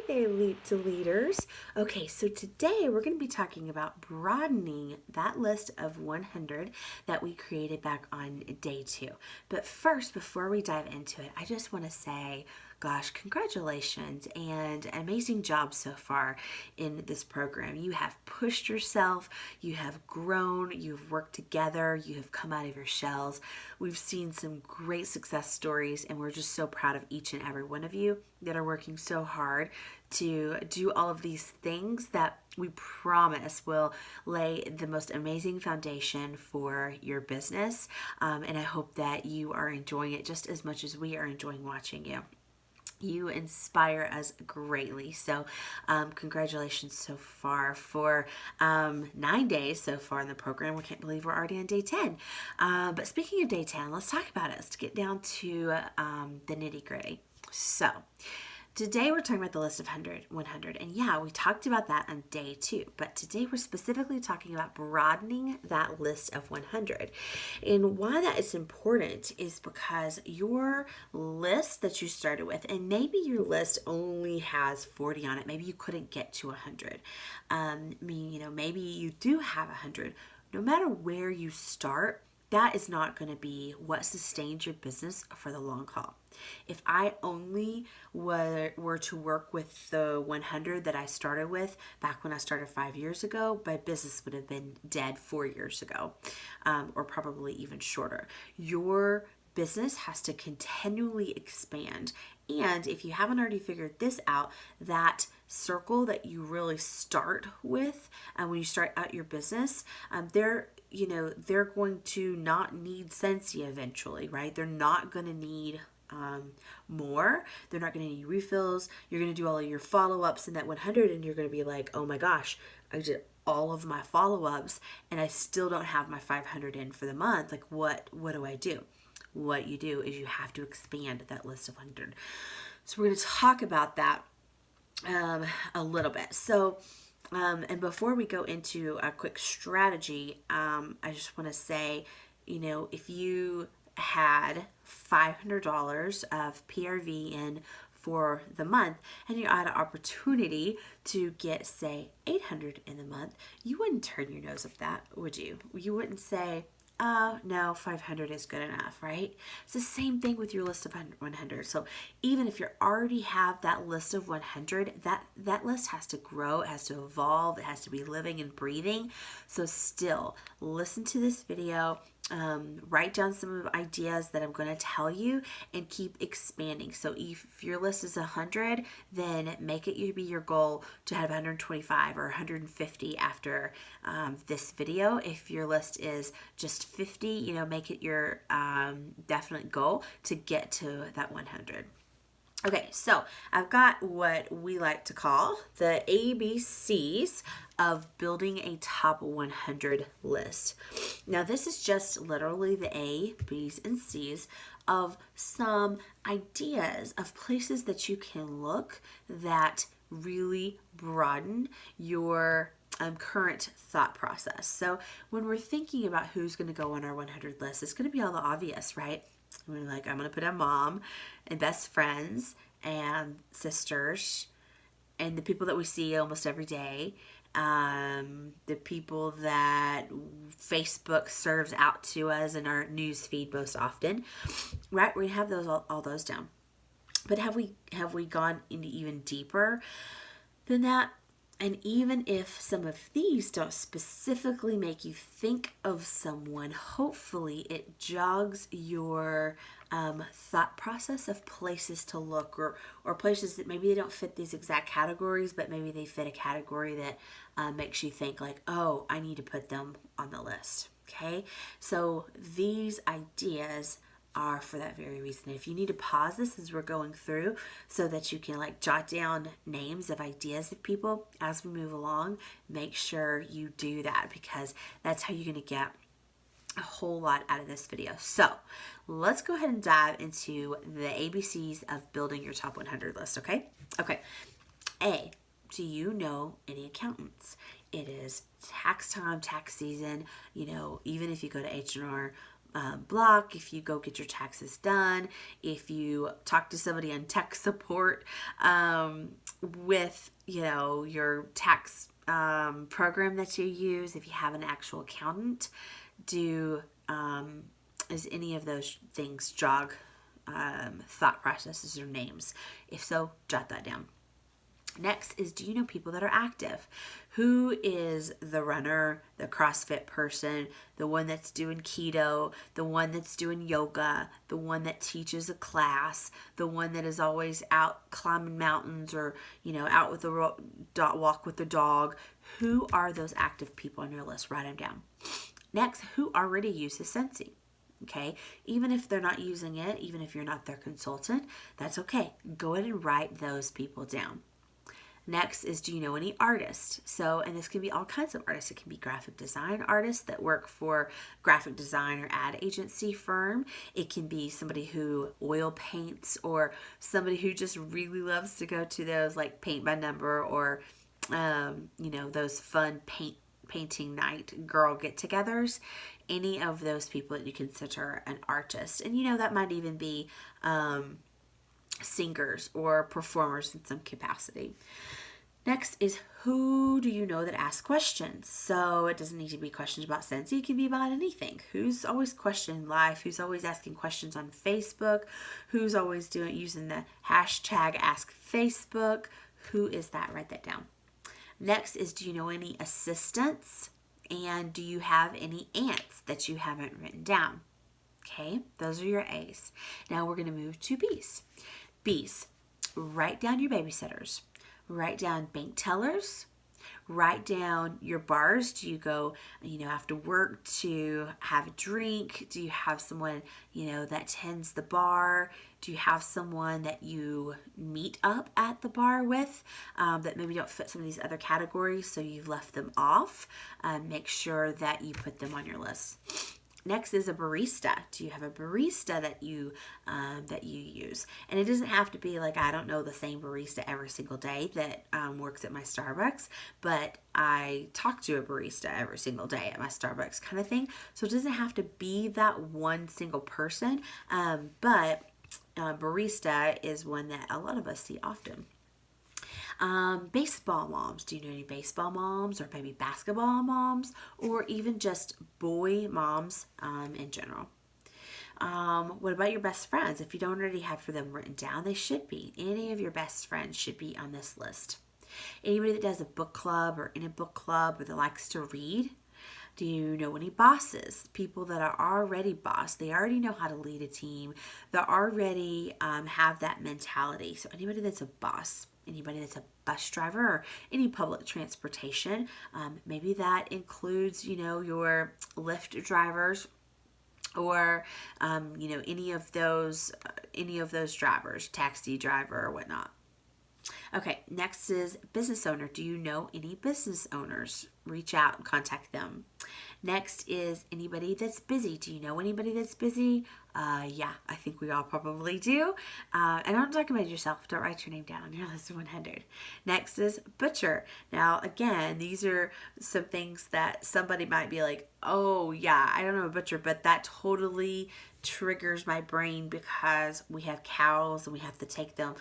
there, Leap to Leaders. Okay, so today we're going to be talking about broadening that list of 100 that we created back on day 2. But first, before we dive into it, I just want to say, gosh, congratulations and amazing job so far in this program. You have pushed yourself, you have grown, you've worked together, you have come out of your shells. We've seen some great success stories, and we're just so proud of each and every one of you that are working so hard to do all of these things that we promise will lay the most amazing foundation for your business. And I hope that you are enjoying it just as much as we are enjoying watching you. You inspire us greatly. So congratulations so far for 9 days so far in the program. We can't believe we're already on day 10. But speaking of day 10, let's talk about it. Let's get down to the nitty gritty. So today we're talking about the list of 100. And yeah, we talked about that on day 2. But today we're specifically talking about broadening that list of 100. And why that is important is because your list that you started with, and maybe your list only has 40 on it. Maybe you couldn't get to 100. Maybe you do have 100. No matter where you start, that is not going to be what sustains your business for the long haul. If I only were to work with the 100 that I started with back when I started 5 years ago, my business would have been dead 4 years ago, or probably even shorter. Your business has to continually expand. And if you haven't already figured this out, that circle that you really start with when you start out your business, they're going to not need Sensi eventually, right? They're not going to need more. They're not going to need refills. You're going to do all of your follow-ups in that 100, and you're going to be like, oh my gosh, I did all of my follow-ups and I still don't have my 500 in for the month. Like, what do I do? What you do is you have to expand that list of 100. So we're going to talk about that a little bit. So and before we go into a quick strategy, I just want to say, if you had $500 of PRV in for the month and you had an opportunity to get, say, 800 in the month, you wouldn't turn your nose at that, would you? You wouldn't say, oh, no, 500 is good enough, right? It's the same thing with your list of 100. So even if you already have that list of 100, that list has to grow, it has to evolve, it has to be living and breathing. So still, listen to this video, write down some of the ideas that I'm going to tell you, and keep expanding. So if your list is 100, then make it be your goal to have 125 or 150 after this video. If your list is just 50, make it your definite goal to get to that 100. Okay, so I've got what we like to call the ABCs of building a top 100 list. Now, this is just literally the A, B's, and C's of some ideas of places that you can look that really broaden your current thought process. So when we're thinking about who's going to go on our 100 list, it's going to be all the obvious, right? I'm going to put a mom and best friends and sisters and the people that we see almost every day, the people that Facebook serves out to us in our news feed most often, right? We have those all those down. But have we gone into even deeper than that? And even if some of these don't specifically make you think of someone, hopefully it jogs your thought process of places to look, or places that maybe they don't fit these exact categories, but maybe they fit a category that makes you think like, oh, I need to put them on the list. Okay, so these ideas are for that very reason. If you need to pause this as we're going through so that you can jot down names of ideas of people as we move along, make sure you do that, because that's how you're going to get a whole lot out of this video. So let's go ahead and dive into the ABCs of building your top 100 list, okay? Okay. A, do you know any accountants? It is tax time, tax season. Even if you go to H&R Block, if you go get your taxes done, if you talk to somebody on tech support, with, your tax program that you use, if you have an actual accountant, is any of those things jog thought processes or names? If so, jot that down. Next is, do you know people that are active? Who is the runner, the CrossFit person, the one that's doing keto, the one that's doing yoga, the one that teaches a class, the one that is always out climbing mountains or, out with the walk with the dog? Who are those active people on your list? Write them down. Next, who already uses Sensei? Okay, even if they're not using it, even if you're not their consultant, that's okay. Go ahead and write those people down. Next is, do you know any artists? So, and this can be all kinds of artists. It can be graphic design artists that work for graphic design or ad agency firm. It can be somebody who oil paints, or somebody who just really loves to go to those like paint by number, or those fun painting night girl get-togethers. Any of those people that you consider an artist. And that might even be singers or performers in some capacity. Next is, who do you know that asks questions? So it doesn't need to be questions about Sensei. It can be about anything. Who's always questioning life? Who's always asking questions on Facebook? Who's always using the hashtag #AskFacebook? Who is that? Write that down. Next is, do you know any assistants? And do you have any aunts that you haven't written down? Okay, those are your A's. Now we're going to move to B's. B's, write down your babysitters. Write down bank tellers. Write down your bars. Do you go, after work to have a drink? Do you have someone, that tends the bar? Do you have someone that you meet up at the bar with that maybe don't fit some of these other categories, so you've left them off? Make sure that you put them on your list. Next is a barista. Do you have a barista that you use? And it doesn't have to be like, I don't know the same barista every single day that works at my Starbucks, but I talk to a barista every single day at my Starbucks kind of thing. So it doesn't have to be that one single person, but barista is one that a lot of us see often. Baseball moms. Do you know any baseball moms, or maybe basketball moms, or even just boy moms in general? What about your best friends? If you don't already have for them written down, they should be. Any of your best friends should be on this list. Anybody that does a book club or in a book club or that likes to read? Do you know any bosses? People that are already boss. They already know how to lead a team. They already have that mentality. So anybody that's a boss, anybody that's a bus driver or any public transportation, maybe that includes, your Lyft drivers, or any of those drivers, taxi driver or whatnot. Okay, next is business owner. Do you know any business owners? Reach out and contact them. Next is anybody that's busy. Do you know anybody that's busy? Yeah, I think we all probably do. And don't talk about yourself. Don't write your name down on your list of 100. Next is butcher. Now, again, these are some things that somebody might be like, oh, yeah, I don't know a butcher, but that totally triggers my brain because we have cows and we have to take them,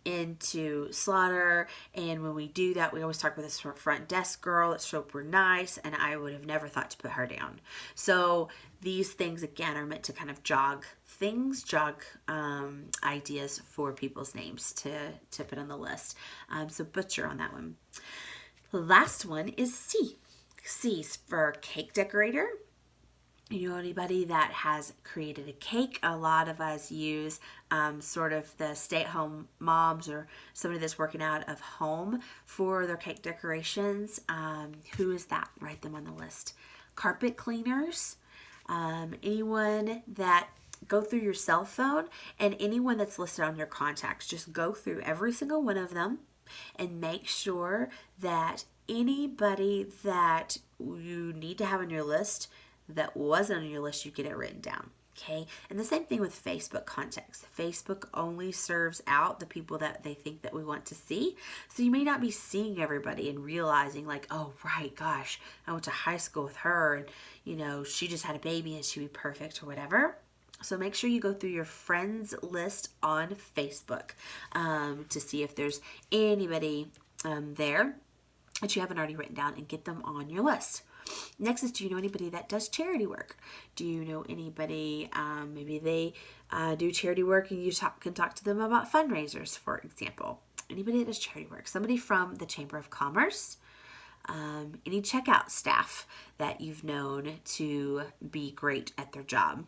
into slaughter, and when we do that, we always talk with this front desk girl that's super nice, and I would have never thought to put her down. So these things again are meant to kind of jog ideas for people's names to put on the list. So butcher on that one. The last one is C. C's for cake decorator. You know anybody that has created a cake? A lot of us use sort of the stay-at-home moms or somebody that's working out of home for their cake decorations. Who is that? Write them on the list. Carpet cleaners. Anyone that go through your cell phone, and anyone that's listed on your contacts. Just go through every single one of them and make sure that anybody that you need to have on your list that wasn't on your list, you get it written down. Okay, and the same thing with Facebook contacts. Facebook only serves out the people that they think that we want to see. So you may not be seeing everybody and realizing like, oh, right, gosh, I went to high school with her and, she just had a baby and she'd be perfect or whatever. So make sure you go through your friends list on Facebook to see if there's anybody there that you haven't already written down and get them on your list. Next is, do you know anybody that does charity work? Do you know anybody, maybe they do charity work and you can talk to them about fundraisers, for example. Anybody that does charity work. Somebody from the Chamber of Commerce. Any checkout staff that you've known to be great at their job.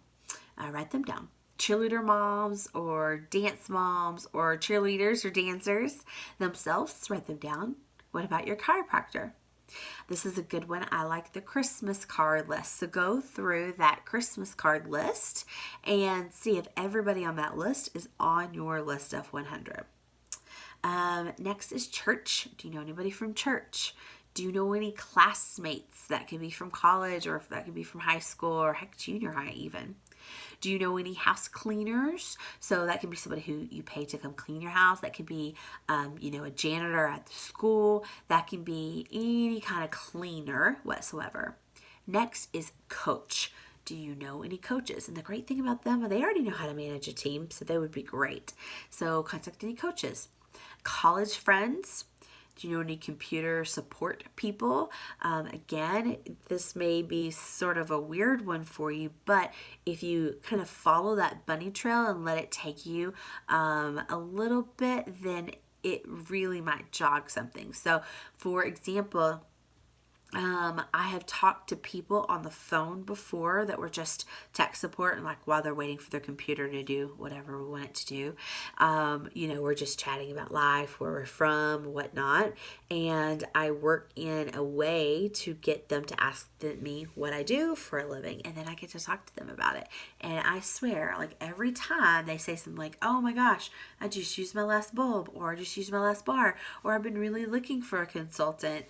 Write them down. Cheerleader moms or dance moms or cheerleaders or dancers themselves, write them down. What about your chiropractor? This is a good one. I like the Christmas card list. So go through that Christmas card list and see if everybody on that list is on your list of 100. Next is church. Do you know anybody from church? Do you know any classmates? That could be from college, or if that could be from high school, or heck, junior high even. Do you know any house cleaners? So that can be somebody who you pay to come clean your house. That could be, a janitor at the school. That can be any kind of cleaner whatsoever. Next is coach. Do you know any coaches? And the great thing about them, they already know how to manage a team, so they would be great. So contact any coaches. College friends. Do you know any computer support people? Again, this may be sort of a weird one for you, but if you kind of follow that bunny trail and let it take you a little bit, then it really might jog something. So, for example, I have talked to people on the phone before that were just tech support, and like while they're waiting for their computer to do whatever we want it to do, we're just chatting about life, where we're from, whatnot. And I work in a way to get them to ask me what I do for a living, and then I get to talk to them about it. And I swear, like every time they say something like, "Oh my gosh, I just used my last bulb," or "I just used my last bar," or "I've been really looking for a consultant,"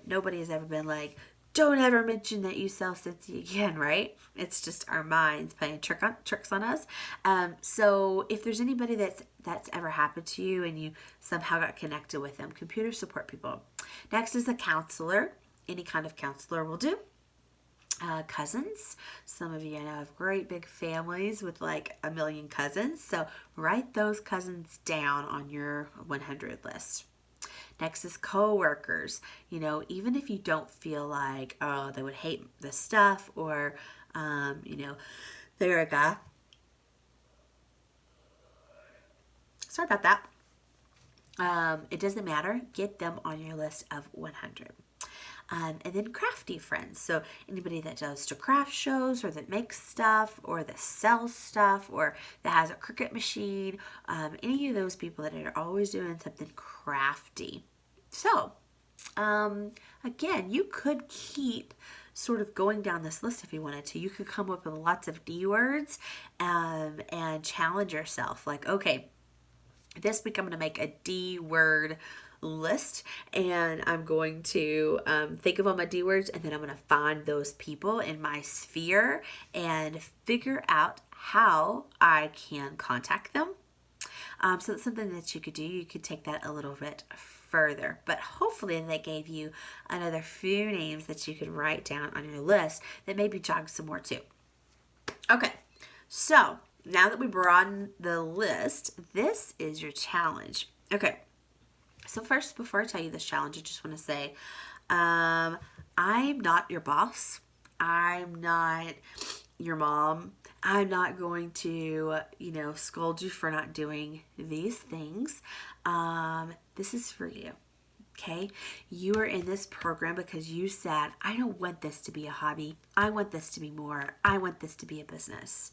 nobody has ever been like, "Don't ever mention that you sell Scentsy again," right? It's just our minds playing tricks on us. So if there's anybody that's ever happened to you and you somehow got connected with them, computer support people. Next is a counselor. Any kind of counselor will do. Cousins. Some of you I know have great big families with like a million cousins. So write those cousins down on your 100 list. Next is coworkers. Even if you don't feel like, oh, they would hate this stuff, or, they're a guy. Sorry about that. It doesn't matter. Get them on your list of 100. And then crafty friends. So anybody that does to craft shows, or that makes stuff, or that sells stuff, or that has a Cricut machine. Any of those people that are always doing something crafty. So, again, you could keep sort of going down this list if you wanted to. You could come up with lots of D words and challenge yourself. Like, okay, this week I'm going to make a D word list, and I'm going to think of all my D words, and then I'm going to find those people in my sphere and figure out how I can contact them. So that's something that you could do. You could take that a little bit further, but hopefully they gave you another few names that you could write down on your list that maybe jog some more too. Okay, so now that we broaden the list, this is your challenge. Okay, so first, before I tell you this challenge, I just want to say, I'm not your boss. I'm not your mom. I'm not going to, scold you for not doing these things. This is for you. Okay? You are in this program because you said, I don't want this to be a hobby. I want this to be more. I want this to be a business.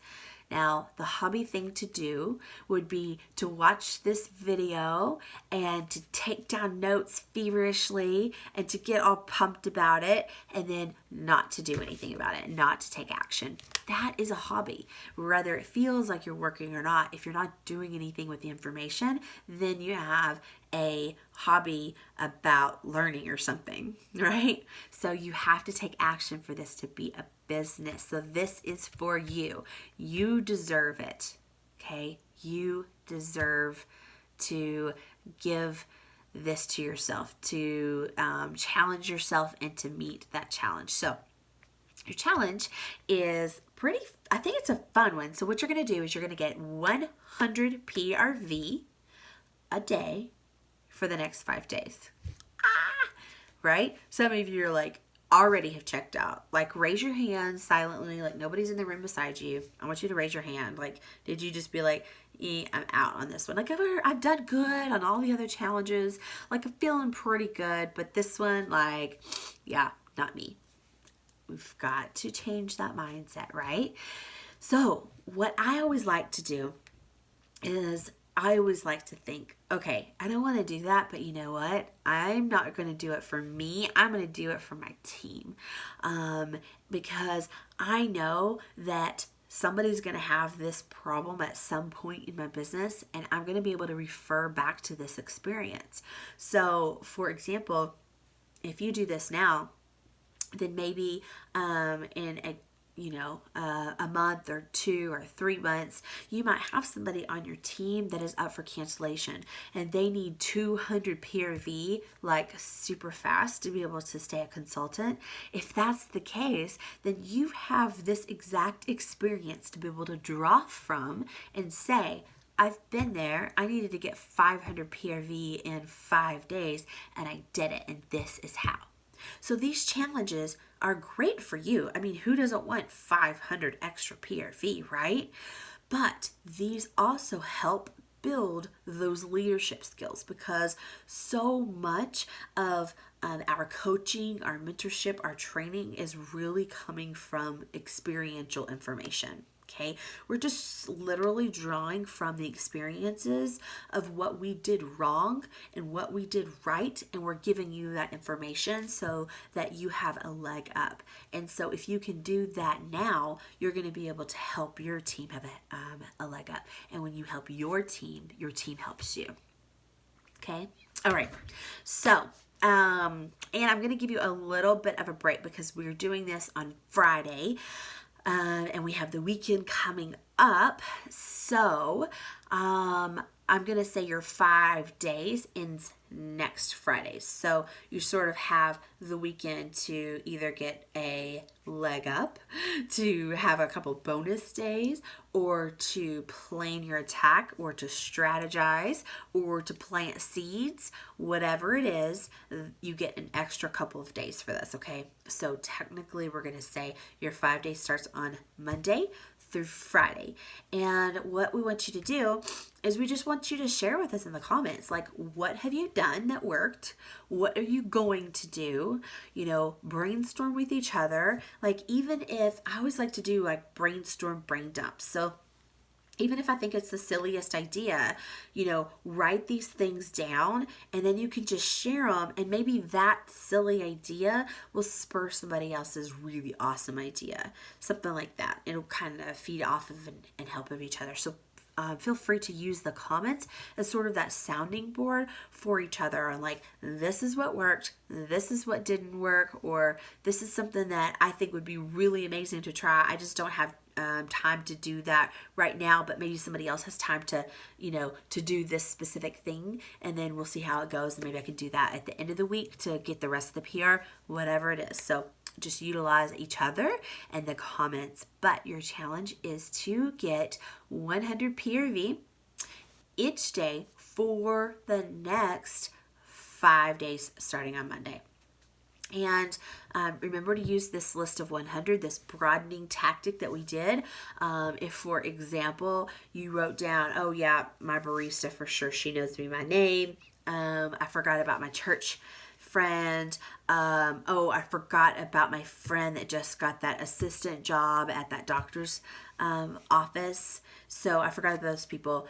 Now, the hobby thing to do would be to watch this video and to take down notes feverishly and to get all pumped about it, and then not to do anything about it, not to take action. That is a hobby. Whether it feels like you're working or not, if you're not doing anything with the information, then you have a hobby about learning or something, right? So you have to take action for this to be a business. So this is for you. You deserve it. Okay? You deserve to give this to yourself, to challenge yourself and to meet that challenge. So your challenge is I think it's a fun one. So what you're going to do is you're going to get 100 PRV a day for the next 5 days. Right? Some of you are like, already have checked out. Like, raise your hand silently, like nobody's in the room beside you. I want you to raise your hand. Like, did you just be like, I'm out on this one? Like, I've done good on all the other challenges. Like, I'm feeling pretty good, but this one, like, yeah, not me. We've got to change that mindset, right? So what I always like to do is I always like to think, okay, I don't want to do that, but you know what? I'm not going to do it for me. I'm going to do it for my team, because I know that somebody's going to have this problem at some point in my business, and I'm going to be able to refer back to this experience. So, for example, if you do this now, then maybe in a month or 2 or 3 months, you might have somebody on your team that is up for cancellation and they need 200 PRV like super fast to be able to stay a consultant. If that's the case, then you have this exact experience to be able to draw from and say, I've been there. I needed to get 500 PRV in 5 days and I did it, and this is how. So these challenges are great for you. I mean, who doesn't want 500 extra PRV, right? But these also help build those leadership skills, because so much of our coaching, our mentorship, our training is really coming from experiential information. Okay, we're just literally drawing from the experiences of what we did wrong and what we did right, and we're giving you that information so that you have a leg up. And so if you can do that now, you're going to be able to help your team have a leg up. And when you help your team helps you. Okay, all right. So and I'm going to give you a little bit of a break because we're doing this on Friday. And we have the weekend coming up. So I'm going to say your 5 days ends next Friday. So you sort of have the weekend to either get a leg up, to have a couple bonus days, or to plan your attack, or to strategize, or to plant seeds. Whatever it is, you get an extra couple of days for this, okay? So technically we're going to say your 5 days starts on Monday through Friday. And what we want you to do is we just want you to share with us in the comments, like, what have you done that worked? What are you going to do? Brainstorm with each other. Like, even if I always like to do like brainstorm brain dumps. So even if I think it's the silliest idea, write these things down and then you can just share them, and maybe that silly idea will spur somebody else's really awesome idea. Something like that. It'll kind of feed off of and help of each other. So feel free to use the comments as sort of that sounding board for each other on, like, this is what worked, this is what didn't work, or this is something that I think would be really amazing to try. I just don't have time to do that right now, but maybe somebody else has time to do this specific thing, and then we'll see how it goes, and maybe I can do that at the end of the week to get the rest of the PR, whatever it is. So just utilize each other and the comments. But your challenge is to get 100 PRV each day for the next 5 days starting on Monday. And remember to use this list of 100, this broadening tactic that we did. If, for example, you wrote down, oh yeah, my barista for sure, she knows me by name. I forgot about my church friend. I forgot about my friend that just got that assistant job at that doctor's office. So I forgot about those people.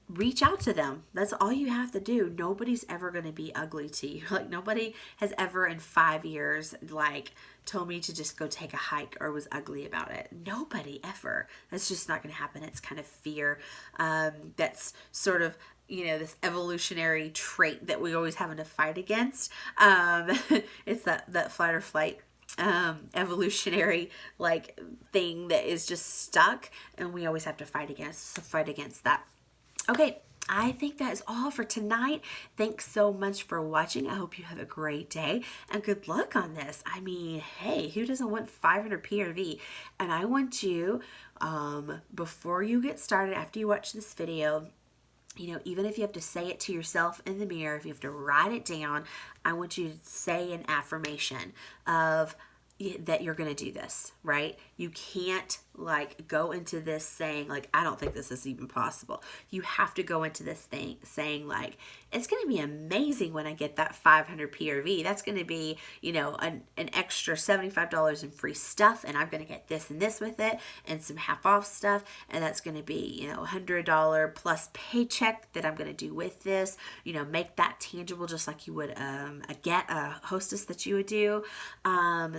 Reach out to them. That's all you have to do. Nobody's ever going to be ugly to you. Like, nobody has ever in 5 years told me to just go take a hike or was ugly about it. Nobody ever. That's just not going to happen. It's kind of fear. That's sort of this evolutionary trait that we always having to fight against. It's that fight or flight evolutionary thing that is just stuck, and we always have to fight against that. Okay, I think that is all for tonight. Thanks so much for watching. I hope you have a great day and good luck on this. I mean, hey, who doesn't want 500 PRV? And I want you, before you get started, after you watch this video, even if you have to say it to yourself in the mirror, if you have to write it down, I want you to say an affirmation of that you're going to do this, right? You can't go into this saying I don't think this is even possible. You have to go into this thing saying it's going to be amazing when I get that 500 PRV. That's going to be, an extra $75 in free stuff, and I'm going to get this and this with it and some half off stuff, and that's going to be, $100 plus paycheck that I'm going to do with this. Make that tangible just like you would a hostess that you would do.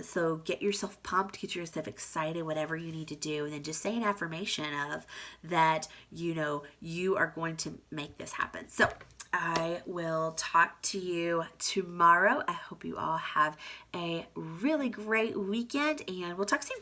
So get yourself pumped, get yourself excited, whatever you need to do, and then just say an affirmation of that, you are going to make this happen. So I will talk to you tomorrow. I hope you all have a really great weekend, and we'll talk soon.